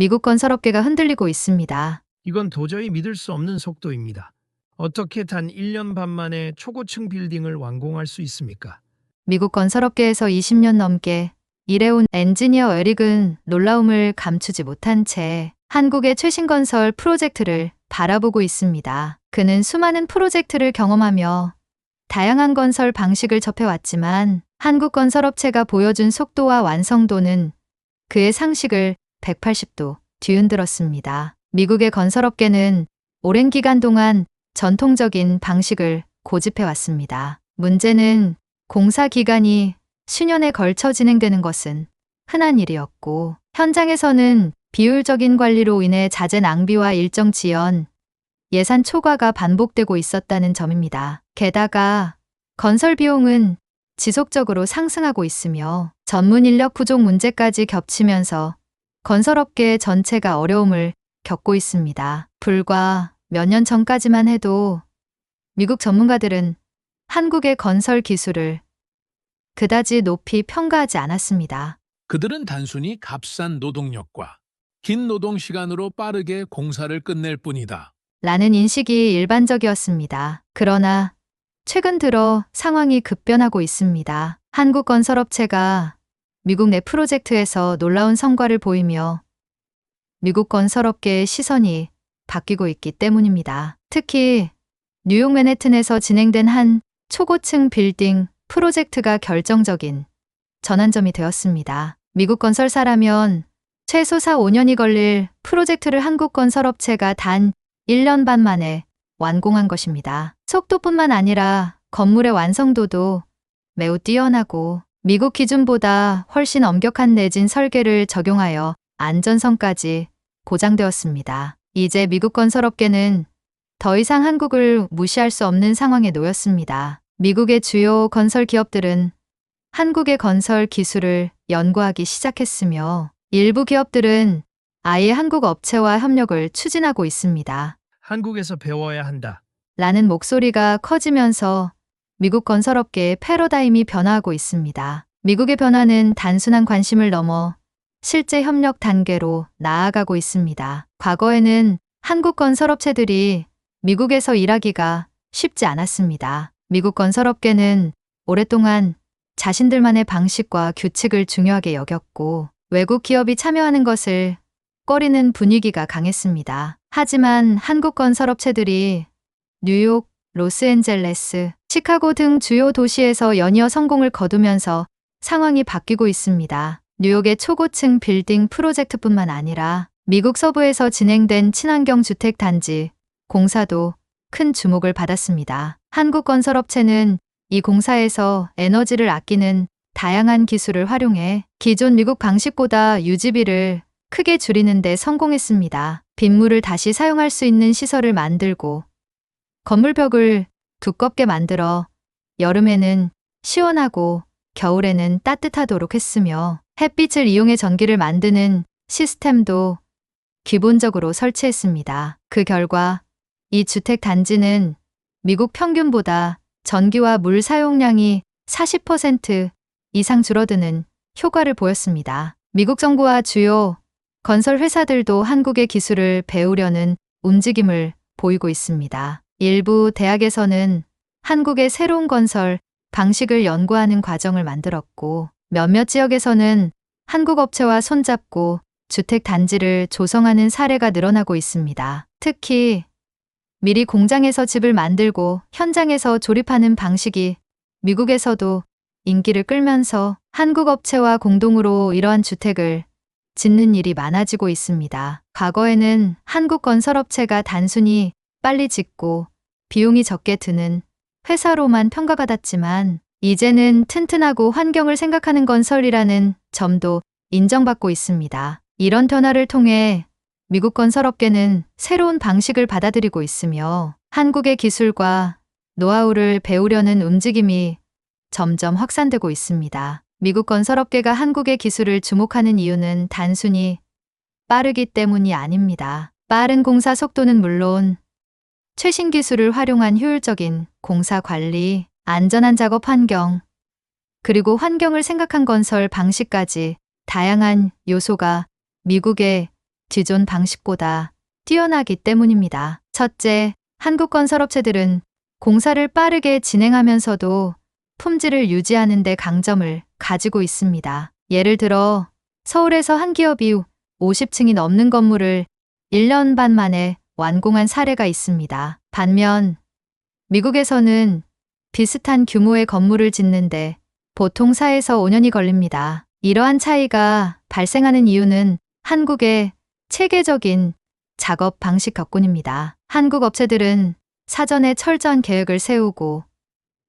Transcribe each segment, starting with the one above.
미국 건설업계가 흔들리고 있습니다. 이건 도저히 믿을 수 없는 속도입니다. 어떻게 단 1년 반 만에 초고층 빌딩을 완공할 수 있습니까? 미국 건설업계에서 20년 넘게 일해온 엔지니어 에릭은 놀라움을 감추지 못한 채 한국의 최신 건설 프로젝트를 바라보고 있습니다. 그는 수많은 프로젝트를 경험하며 다양한 건설 방식을 접해왔지만 한국 건설업체가 보여준 속도와 완성도는 그의 상식을 180도 뒤흔들었습니다. 미국의 건설업계는 오랜 기간 동안 전통적인 방식을 고집해왔습니다. 문제는 공사 기간이 수년에 걸쳐 진행되는 것은 흔한 일이었고, 현장에서는 비효율적인 관리로 인해 자재 낭비와 일정 지연, 예산 초과가 반복되고 있었다는 점입니다. 게다가 건설 비용은 지속적으로 상승하고 있으며 전문 인력 부족 문제까지 겹치면서 건설업계 전체가 어려움을 겪고 있습니다. 불과 몇 년 전까지만 해도 미국 전문가들은 한국의 건설 기술을 그다지 높이 평가하지 않았습니다. 그들은 단순히 값싼 노동력과 긴 노동 시간으로 빠르게 공사를 끝낼 뿐이다. 라는 인식이 일반적이었습니다. 그러나 최근 들어 상황이 급변하고 있습니다. 한국 건설업체가 미국 내 프로젝트에서 놀라운 성과를 보이며 미국 건설업계의 시선이 바뀌고 있기 때문입니다. 특히 뉴욕 맨해튼에서 진행된 한 초고층 빌딩 프로젝트가 결정적인 전환점이 되었습니다. 미국 건설사라면 최소 4-5년이 걸릴 프로젝트를 한국 건설업체가 단 1년 반 만에 완공한 것입니다. 속도뿐만 아니라 건물의 완성도도 매우 뛰어나고 미국 기준보다 훨씬 엄격한 내진 설계를 적용하여 안전성까지 보장되었습니다. 이제 미국 건설업계는 더 이상 한국을 무시할 수 없는 상황에 놓였습니다. 미국의 주요 건설 기업들은 한국의 건설 기술을 연구하기 시작했으며 일부 기업들은 아예 한국 업체와 협력을 추진하고 있습니다. 한국에서 배워야 한다. 라는 목소리가 커지면서 미국 건설업계의 패러다임이 변화하고 있습니다. 미국의 변화는 단순한 관심을 넘어 실제 협력 단계로 나아가고 있습니다. 과거에는 한국 건설업체들이 미국에서 일하기가 쉽지 않았습니다. 미국 건설업계는 오랫동안 자신들만의 방식과 규칙을 중요하게 여겼고 외국 기업이 참여하는 것을 꺼리는 분위기가 강했습니다. 하지만 한국 건설업체들이 뉴욕, 로스앤젤레스, 시카고 등 주요 도시에서 연이어 성공을 거두면서 상황이 바뀌고 있습니다. 뉴욕의 초고층 빌딩 프로젝트뿐만 아니라 미국 서부에서 진행된 친환경 주택 단지 공사도 큰 주목을 받았습니다. 한국 건설업체는 이 공사에서 에너지를 아끼는 다양한 기술을 활용해 기존 미국 방식보다 유지비를 크게 줄이는 데 성공했습니다. 빗물을 다시 사용할 수 있는 시설을 만들고 건물벽을 두껍게 만들어 여름에는 시원하고 겨울에는 따뜻하도록 했으며 햇빛을 이용해 전기를 만드는 시스템도 기본적으로 설치했습니다. 그 결과 이 주택 단지는 미국 평균보다 전기와 물 사용량이 40% 이상 줄어드는 효과를 보였습니다. 미국 정부와 주요 건설 회사들도 한국의 기술을 배우려는 움직임을 보이고 있습니다. 일부 대학에서는 한국의 새로운 건설 방식을 연구하는 과정을 만들었고 몇몇 지역에서는 한국 업체와 손잡고 주택 단지를 조성하는 사례가 늘어나고 있습니다. 특히 미리 공장에서 집을 만들고 현장에서 조립하는 방식이 미국에서도 인기를 끌면서 한국 업체와 공동으로 이러한 주택을 짓는 일이 많아지고 있습니다. 과거에는 한국 건설업체가 단순히 빨리 짓고 비용이 적게 드는 회사로만 평가받았지만 이제는 튼튼하고 환경을 생각하는 건설이라는 점도 인정받고 있습니다. 이런 변화를 통해 미국 건설업계는 새로운 방식을 받아들이고 있으며 한국의 기술과 노하우를 배우려는 움직임이 점점 확산되고 있습니다. 미국 건설업계가 한국의 기술을 주목하는 이유는 단순히 빠르기 때문이 아닙니다. 빠른 공사 속도는 물론 최신 기술을 활용한 효율적인 공사 관리, 안전한 작업 환경, 그리고 환경을 생각한 건설 방식까지 다양한 요소가 미국의 기존 방식보다 뛰어나기 때문입니다. 첫째, 한국 건설업체들은 공사를 빠르게 진행하면서도 품질을 유지하는 데 강점을 가지고 있습니다. 예를 들어 서울에서 한 기업이 50층이 넘는 건물을 1년 반 만에 완공한 사례가 있습니다. 반면 미국에서는 비슷한 규모의 건물을 짓는데 보통 4에서 5년이 걸립니다. 이러한 차이가 발생하는 이유는 한국의 체계적인 작업 방식 덕분입니다. 한국 업체들은 사전에 철저한 계획을 세우고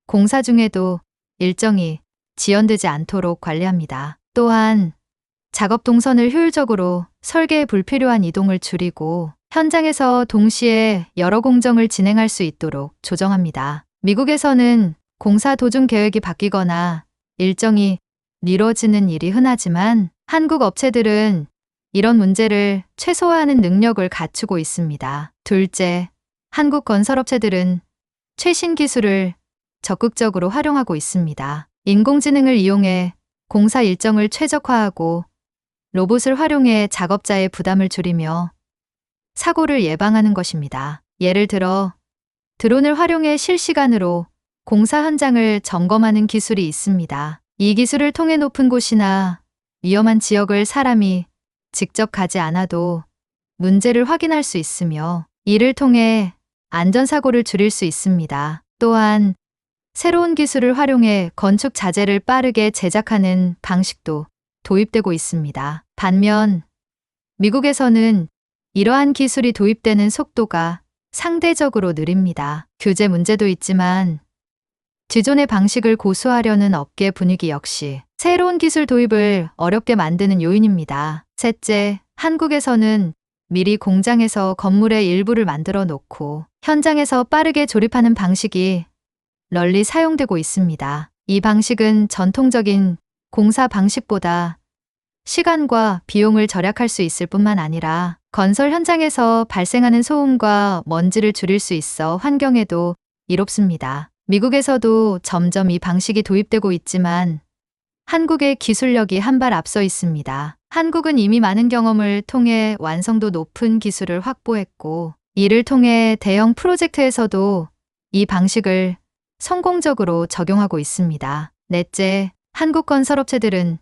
공사 중에도 일정이 지연되지 않도록 관리합니다. 또한 작업 동선을 효율적으로 설계해 불필요한 이동을 줄이고 현장에서 동시에 여러 공정을 진행할 수 있도록 조정합니다. 미국에서는 공사 도중 계획이 바뀌거나 일정이 미뤄지는 일이 흔하지만 한국 업체들은 이런 문제를 최소화하는 능력을 갖추고 있습니다. 둘째, 한국 건설업체들은 최신 기술을 적극적으로 활용하고 있습니다. 인공지능을 이용해 공사 일정을 최적화하고 로봇을 활용해 작업자의 부담을 줄이며 사고를 예방하는 것입니다. 예를 들어 드론을 활용해 실시간으로 공사 현장을 점검하는 기술이 있습니다. 이 기술을 통해 높은 곳이나 위험한 지역을 사람이 직접 가지 않아도 문제를 확인할 수 있으며 이를 통해 안전사고를 줄일 수 있습니다. 또한 새로운 기술을 활용해 건축 자재를 빠르게 제작하는 방식도 도입되고 있습니다. 반면 미국에서는 이러한 기술이 도입되는 속도가 상대적으로 느립니다. 규제 문제도 있지만 기존의 방식을 고수하려는 업계 분위기 역시 새로운 기술 도입을 어렵게 만드는 요인입니다. 셋째, 한국에서는 미리 공장에서 건물의 일부를 만들어 놓고 현장에서 빠르게 조립하는 방식이 널리 사용되고 있습니다. 이 방식은 전통적인 공사 방식보다 시간과 비용을 절약할 수 있을 뿐만 아니라 건설 현장에서 발생하는 소음과 먼지를 줄일 수 있어 환경에도 이롭습니다. 미국에서도 점점 이 방식이 도입되고 있지만 한국의 기술력이 한 발 앞서 있습니다. 한국은 이미 많은 경험을 통해 완성도 높은 기술을 확보했고 이를 통해 대형 프로젝트에서도 이 방식을 성공적으로 적용하고 있습니다. 넷째, 한국 건설업체들은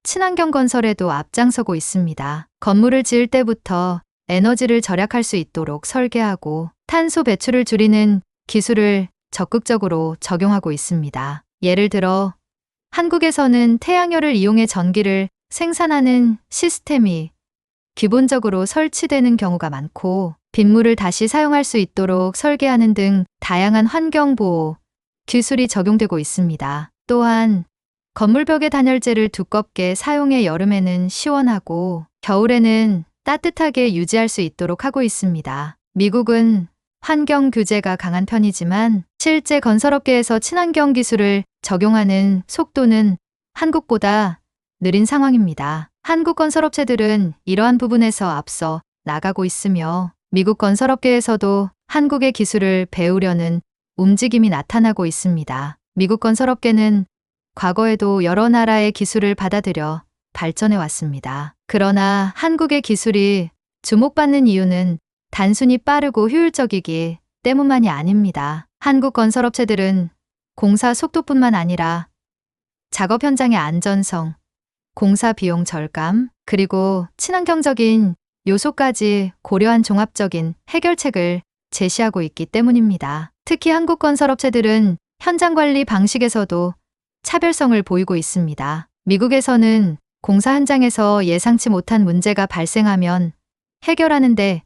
친환경 건설에도 앞장서고 있습니다. 건물을 지을 때부터 에너지를 절약할 수 있도록 설계하고 탄소 배출을 줄이는 기술을 적극적으로 적용하고 있습니다. 예를 들어 한국에서는 태양열을 이용해 전기를 생산하는 시스템이 기본적으로 설치되는 경우가 많고 빗물을 다시 사용할 수 있도록 설계하는 등 다양한 환경보호 기술이 적용되고 있습니다. 또한 건물벽에 단열재를 두껍게 사용해 여름에는 시원하고 겨울에는 따뜻하게 유지할 수 있도록 하고 있습니다. 미국은 환경 규제가 강한 편이지만 실제 건설업계에서 친환경 기술을 적용하는 속도는 한국보다 느린 상황입니다. 한국 건설업체들은 이러한 부분에서 앞서 나가고 있으며 미국 건설업계에서도 한국의 기술을 배우려는 움직임이 나타나고 있습니다. 미국 건설업계는 과거에도 여러 나라의 기술을 받아들여 발전해 왔습니다. 그러나 한국의 기술이 주목받는 이유는 단순히 빠르고 효율적이기 때문만이 아닙니다. 한국 건설업체들은 공사 속도뿐만 아니라 작업 현장의 안전성, 공사 비용 절감, 그리고 친환경적인 요소까지 고려한 종합적인 해결책을 제시하고 있기 때문입니다. 특히 한국 건설업체들은 현장 관리 방식에서도 차별성을 보이고 있습니다. 미국에서는 공사 현장에서 예상치 못한 문제가 발생하면 해결하는데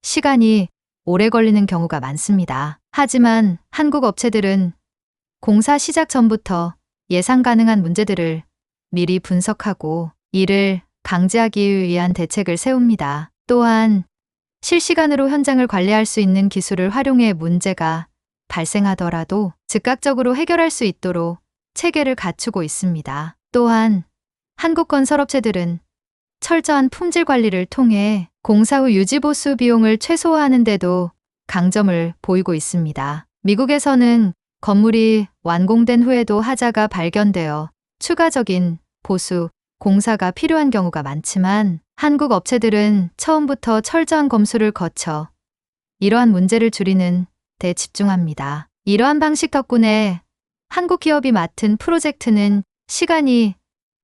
시간이 오래 걸리는 경우가 많습니다. 하지만 한국 업체들은 공사 시작 전부터 예상 가능한 문제들을 미리 분석하고 이를 방지하기 위한 대책을 세웁니다. 또한 실시간으로 현장을 관리할 수 있는 기술을 활용해 문제가 발생하더라도 즉각적으로 해결할 수 있도록 체계를 갖추고 있습니다. 또한 한국 건설업체들은 철저한 품질 관리를 통해 공사 후 유지보수 비용을 최소화하는 데도 강점을 보이고 있습니다. 미국에서는 건물이 완공된 후에도 하자가 발견되어 추가적인 보수, 공사가 필요한 경우가 많지만 한국 업체들은 처음부터 철저한 검수를 거쳐 이러한 문제를 줄이는 데 집중합니다. 이러한 방식 덕분에 한국 기업이 맡은 프로젝트는 시간이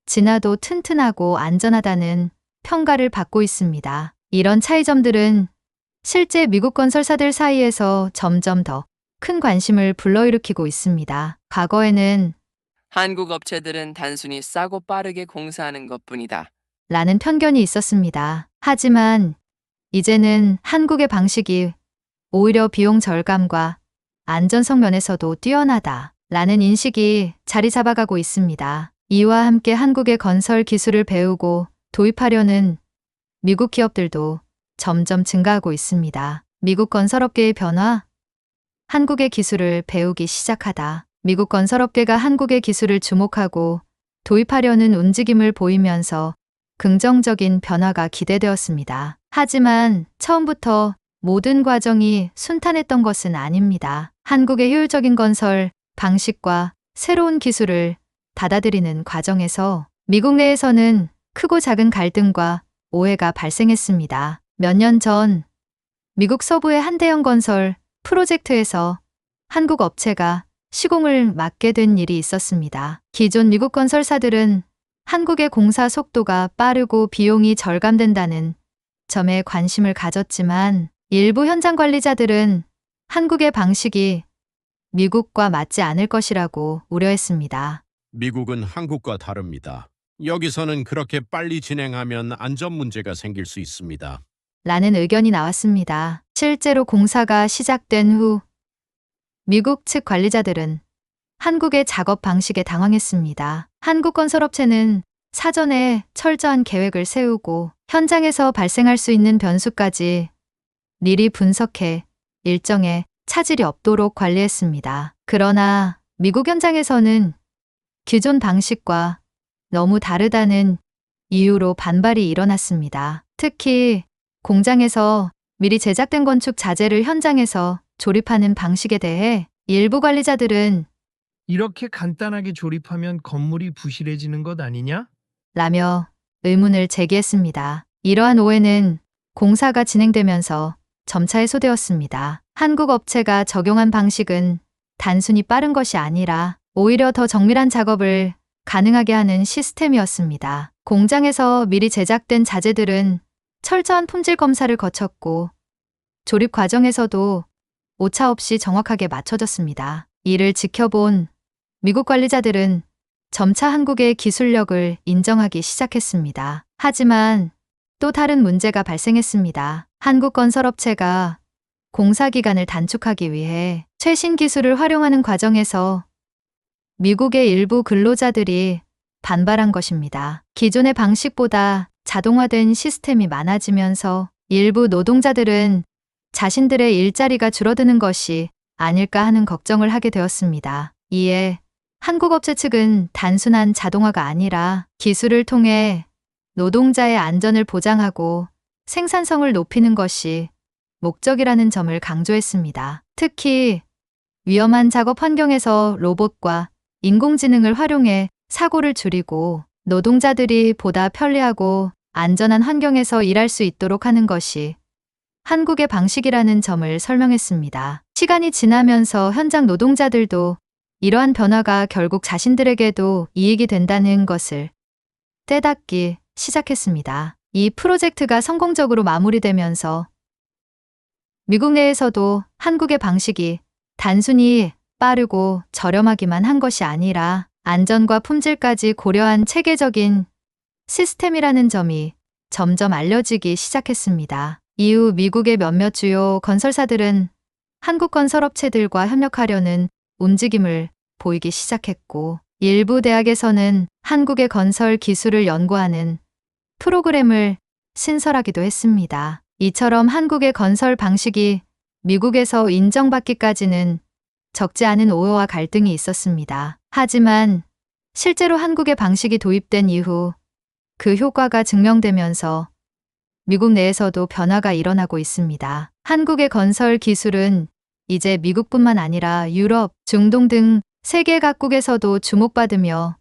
지나도 튼튼하고 안전하다는 평가를 받고 있습니다. 이런 차이점들은 실제 미국 건설사들 사이에서 점점 더 큰 관심을 불러일으키고 있습니다. 과거에는 한국 업체들은 단순히 싸고 빠르게 공사하는 것뿐이다. 라는 편견이 있었습니다. 하지만 이제는 한국의 방식이 오히려 비용 절감과 안전성 면에서도 뛰어나다 라는 인식이 자리 잡아가고 있습니다. 이와 함께 한국의 건설 기술을 배우고 도입하려는 미국 기업들도 점점 증가하고 있습니다. 미국 건설업계의 변화, 한국의 기술을 배우기 시작하다. 미국 건설업계가 한국의 기술을 주목하고 도입하려는 움직임을 보이면서 긍정적인 변화가 기대되었습니다. 하지만 처음부터 모든 과정이 순탄했던 것은 아닙니다. 한국의 효율적인 건설 방식과 새로운 기술을 받아들이는 과정에서 미국 내에서는 크고 작은 갈등과 오해가 발생했습니다. 몇 년 전 미국 서부의 한 대형 건설 프로젝트에서 한국 업체가 시공을 맡게 된 일이 있었습니다. 기존 미국 건설사들은 한국의 공사 속도가 빠르고 비용이 절감된다는 점에 관심을 가졌지만 일부 현장 관리자들은 한국의 방식이 미국과 맞지 않을 것이라고 우려했습니다. 미국은 한국과 다릅니다. 여기서는 그렇게 빨리 진행하면 안전 문제가 생길 수 있습니다. 라는 의견이 나왔습니다. 실제로 공사가 시작된 후 미국 측 관리자들은 한국의 작업 방식에 당황했습니다. 한국 건설업체는 사전에 철저한 계획을 세우고 현장에서 발생할 수 있는 변수까지 미리 분석해 일정에 차질이 없도록 관리했습니다. 그러나 미국 현장에서는 기존 방식과 너무 다르다는 이유로 반발이 일어났습니다. 특히 공장에서 미리 제작된 건축 자재를 현장에서 조립하는 방식에 대해 일부 관리자들은 이렇게 간단하게 조립하면 건물이 부실해지는 것 아니냐? 라며 의문을 제기했습니다. 이러한 오해는 공사가 진행되면서 점차 해소되었습니다. 한국 업체가 적용한 방식은 단순히 빠른 것이 아니라 오히려 더 정밀한 작업을 가능하게 하는 시스템이었습니다. 공장에서 미리 제작된 자재들은 철저한 품질 검사를 거쳤고 조립 과정에서도 오차 없이 정확하게 맞춰졌습니다. 이를 지켜본 미국 관리자들은 점차 한국의 기술력을 인정하기 시작했습니다. 하지만 또 다른 문제가 발생했습니다. 한국 건설업체가 공사 기간을 단축하기 위해 최신 기술을 활용하는 과정에서 미국의 일부 근로자들이 반발한 것입니다. 기존의 방식보다 자동화된 시스템이 많아지면서 일부 노동자들은 자신들의 일자리가 줄어드는 것이 아닐까 하는 걱정을 하게 되었습니다. 이에 한국 업체 측은 단순한 자동화가 아니라 기술을 통해 노동자의 안전을 보장하고 생산성을 높이는 것이 목적이라는 점을 강조했습니다. 특히 위험한 작업 환경에서 로봇과 인공지능을 활용해 사고를 줄이고 노동자들이 보다 편리하고 안전한 환경에서 일할 수 있도록 하는 것이 한국의 방식이라는 점을 설명했습니다. 시간이 지나면서 현장 노동자들도 이러한 변화가 결국 자신들에게도 이익이 된다는 것을 깨닫기 시작했습니다. 이 프로젝트가 성공적으로 마무리되면서 미국 내에서도 한국의 방식이 단순히 빠르고 저렴하기만 한 것이 아니라 안전과 품질까지 고려한 체계적인 시스템이라는 점이 점점 알려지기 시작했습니다. 이후 미국의 몇몇 주요 건설사들은 한국 건설업체들과 협력하려는 움직임을 보이기 시작했고 일부 대학에서는 한국의 건설 기술을 연구하는 프로그램을 신설하기도 했습니다. 이처럼 한국의 건설 방식이 미국에서 인정받기까지는 적지 않은 오해와 갈등이 있었습니다. 하지만 실제로 한국의 방식이 도입된 이후 그 효과가 증명되면서 미국 내에서도 변화가 일어나고 있습니다. 한국의 건설 기술은 이제 미국뿐만 아니라 유럽, 중동 등 세계 각국에서도 주목받으며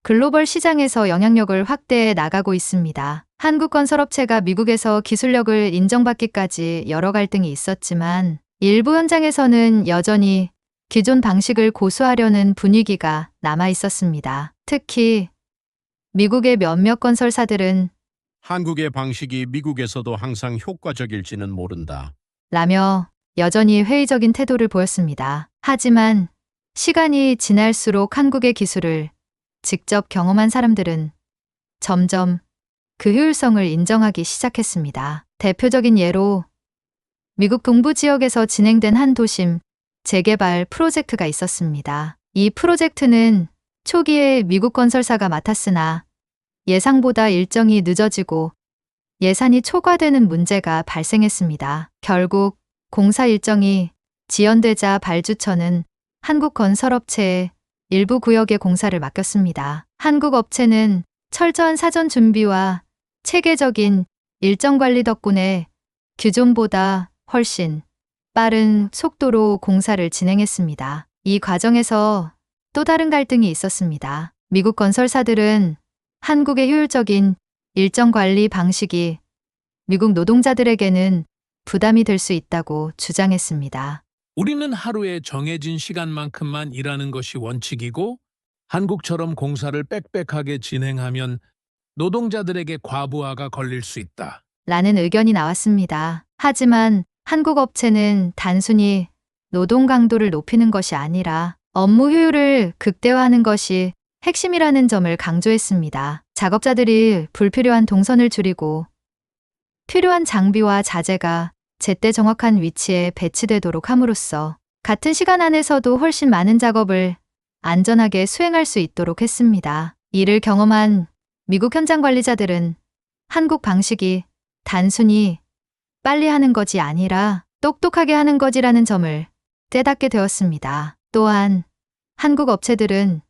글로벌 시장에서 영향력을 확대해 나가고 있습니다. 한국 건설업체가 미국에서 기술력을 인정받기까지 여러 갈등이 있었지만 일부 현장에서는 여전히 기존 방식을 고수하려는 분위기가 남아 있었습니다. 특히 미국의 몇몇 건설사들은 한국의 방식이 미국에서도 항상 효과적일지는 모른다. 라며 여전히 회의적인 태도를 보였습니다. 하지만 시간이 지날수록 한국의 기술을 직접 경험한 사람들은 점점 그 효율성을 인정하기 시작했습니다. 대표적인 예로 미국 동부 지역에서 진행된 한 도심 재개발 프로젝트가 있었습니다. 이 프로젝트는 초기에 미국 건설사가 맡았으나 예상보다 일정이 늦어지고 예산이 초과되는 문제가 발생했습니다. 결국 공사 일정이 지연되자 발주처는 한국 건설업체에 일부 구역의 공사를 맡겼습니다. 한국 업체는 철저한 사전 준비와 체계적인 일정 관리 덕분에 기존보다 훨씬 빠른 속도로 공사를 진행했습니다. 이 과정에서 또 다른 갈등이 있었습니다. 미국 건설사들은 한국의 효율적인 일정 관리 방식이 미국 노동자들에게는 부담이 될 수 있다고 주장했습니다. 우리는 하루에 정해진 시간만큼만 일하는 것이 원칙이고 한국처럼 공사를 빽빽하게 진행하면 노동자들에게 과부하가 걸릴 수 있다. 라는 의견이 나왔습니다. 하지만 한국 업체는 단순히 노동 강도를 높이는 것이 아니라 업무 효율을 극대화하는 것이 핵심이라는 점을 강조했습니다. 작업자들이 불필요한 동선을 줄이고 필요한 장비와 자재가 제때 정확한 위치에 배치되도록 함으로써 같은 시간 안에서도 훨씬 많은 작업을 안전하게 수행할 수 있도록 했습니다. 이를 경험한 미국 현장 관리자들은 한국 방식이 단순히 빨리 하는 것이 아니라 똑똑하게 하는 것이라는 점을 깨닫게 되었습니다. 또한 한국 업체들은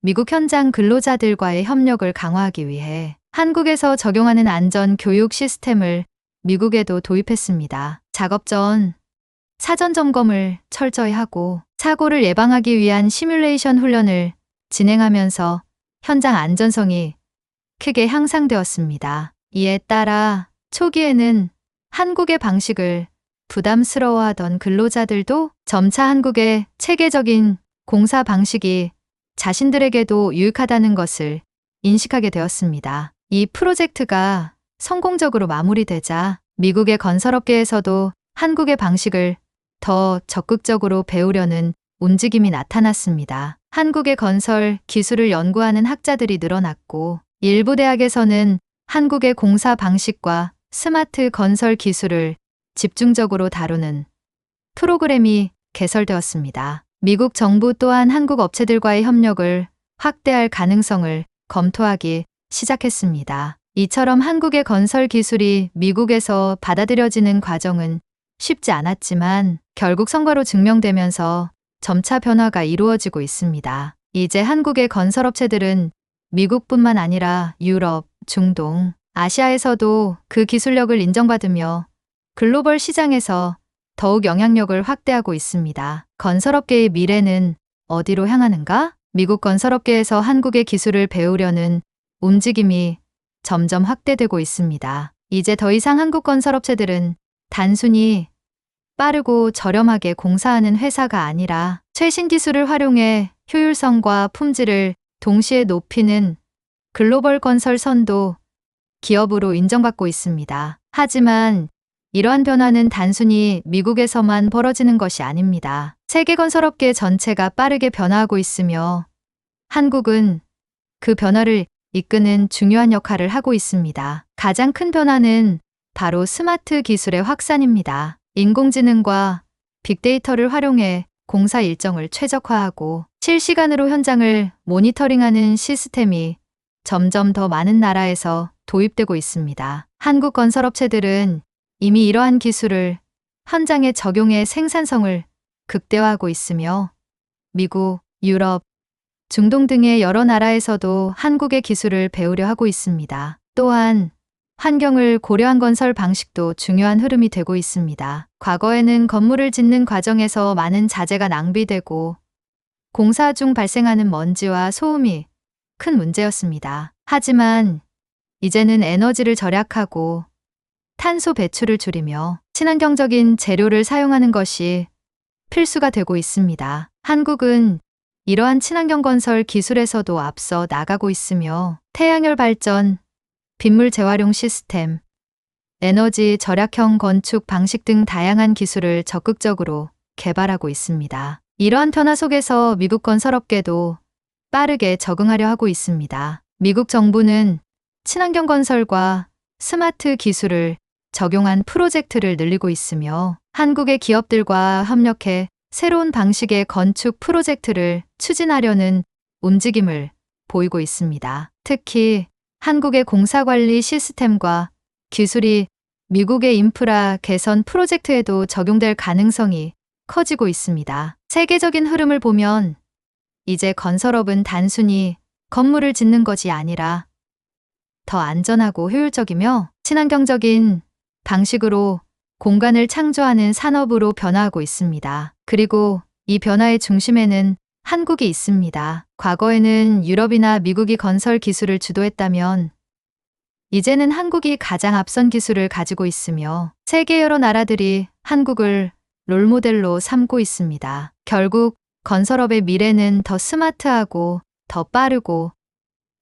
미국 현장 근로자들과의 협력을 강화하기 위해 한국에서 적용하는 안전 교육 시스템을 미국에도 도입했습니다. 작업 전 사전 점검을 철저히 하고 사고를 예방하기 위한 시뮬레이션 훈련을 진행하면서 현장 안전성이 크게 향상되었습니다. 이에 따라 초기에는 한국의 방식을 부담스러워하던 근로자들도 점차 한국의 체계적인 공사 방식이 자신들에게도 유익하다는 것을 인식하게 되었습니다. 이 프로젝트가 성공적으로 마무리되자 미국의 건설업계에서도 한국의 방식을 더 적극적으로 배우려는 움직임이 나타났습니다. 한국의 건설 기술을 연구하는 학자들이 늘어났고 일부 대학에서는 한국의 공사 방식과 스마트 건설 기술을 집중적으로 다루는 프로그램이 개설되었습니다. 미국 정부 또한 한국 업체들과의 협력을 확대할 가능성을 검토하기 시작했습니다. 이처럼 한국의 건설 기술이 미국에서 받아들여지는 과정은 쉽지 않았지만 결국 성과로 증명되면서 점차 변화가 이루어지고 있습니다. 이제 한국의 건설업체들은 미국뿐만 아니라 유럽, 중동, 아시아에서도 그 기술력을 인정받으며 글로벌 시장에서 더욱 영향력을 확대하고 있습니다. 건설업계의 미래는 어디로 향하는가? 미국 건설업계에서 한국의 기술을 배우려는 움직임이 점점 확대되고 있습니다. 이제 더 이상 한국 건설업체들은 단순히 빠르고 저렴하게 공사하는 회사가 아니라 최신 기술을 활용해 효율성과 품질을 동시에 높이는 글로벌 건설 선도 기업으로 인정받고 있습니다. 하지만 이러한 변화는 단순히 미국에서만 벌어지는 것이 아닙니다. 세계 건설업계 전체가 빠르게 변화하고 있으며 한국은 그 변화를 이끄는 중요한 역할을 하고 있습니다. 가장 큰 변화는 바로 스마트 기술의 확산입니다. 인공지능과 빅데이터를 활용해 공사 일정을 최적화하고 실시간으로 현장을 모니터링하는 시스템이 점점 더 많은 나라에서 도입되고 있습니다. 한국 건설업체들은 이미 이러한 기술을 현장에 적용해 생산성을 극대화하고 있으며 미국, 유럽, 중동 등의 여러 나라에서도 한국의 기술을 배우려 하고 있습니다. 또한 환경을 고려한 건설 방식도 중요한 흐름이 되고 있습니다. 과거에는 건물을 짓는 과정에서 많은 자재가 낭비되고 공사 중 발생하는 먼지와 소음이 큰 문제였습니다. 하지만 이제는 에너지를 절약하고 탄소 배출을 줄이며 친환경적인 재료를 사용하는 것이 필수가 되고 있습니다. 한국은 이러한 친환경 건설 기술에서도 앞서 나가고 있으며 태양열 발전, 빗물 재활용 시스템, 에너지 절약형 건축 방식 등 다양한 기술을 적극적으로 개발하고 있습니다. 이러한 변화 속에서 미국 건설업계도 빠르게 적응하려 하고 있습니다. 미국 정부는 친환경 건설과 스마트 기술을 적용한 프로젝트를 늘리고 있으며 한국의 기업들과 협력해 새로운 방식의 건축 프로젝트를 추진하려는 움직임을 보이고 있습니다. 특히 한국의 공사관리 시스템과 기술이 미국의 인프라 개선 프로젝트에도 적용될 가능성이 커지고 있습니다. 세계적인 흐름을 보면 이제 건설업은 단순히 건물을 짓는 것이 아니라 더 안전하고 효율적이며 친환경적인 방식으로 공간을 창조하는 산업으로 변화하고 있습니다. 그리고 이 변화의 중심에는 한국이 있습니다. 과거에는 유럽이나 미국이 건설 기술을 주도했다면 이제는 한국이 가장 앞선 기술을 가지고 있으며 세계 여러 나라들이 한국을 롤모델로 삼고 있습니다. 결국 건설업의 미래는 더 스마트하고 더 빠르고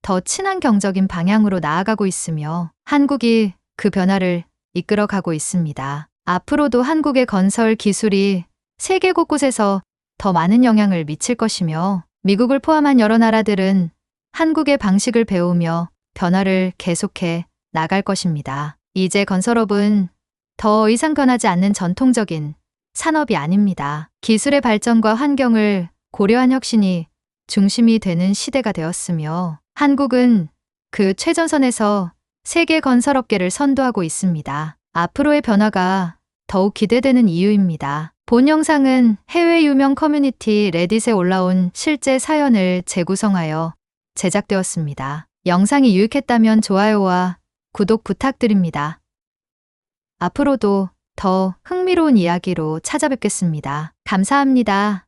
더 친환경적인 방향으로 나아가고 있으며 한국이 그 변화를 이끌어가고 있습니다. 앞으로도 한국의 건설 기술이 세계 곳곳에서 더 많은 영향을 미칠 것이며 미국을 포함한 여러 나라들은 한국의 방식을 배우며 변화를 계속해 나갈 것입니다. 이제 건설업은 더 이상 변하지 않는 전통적인 산업이 아닙니다. 기술의 발전과 환경을 고려한 혁신이 중심이 되는 시대가 되었으며 한국은 그 최전선에서 세계 건설업계를 선도하고 있습니다. 앞으로의 변화가 더욱 기대되는 이유입니다. 본 영상은 해외 유명 커뮤니티 레딧에 올라온 실제 사연을 재구성하여 제작되었습니다. 영상이 유익했다면 좋아요와 구독 부탁드립니다. 앞으로도 더 흥미로운 이야기로 찾아뵙겠습니다. 감사합니다.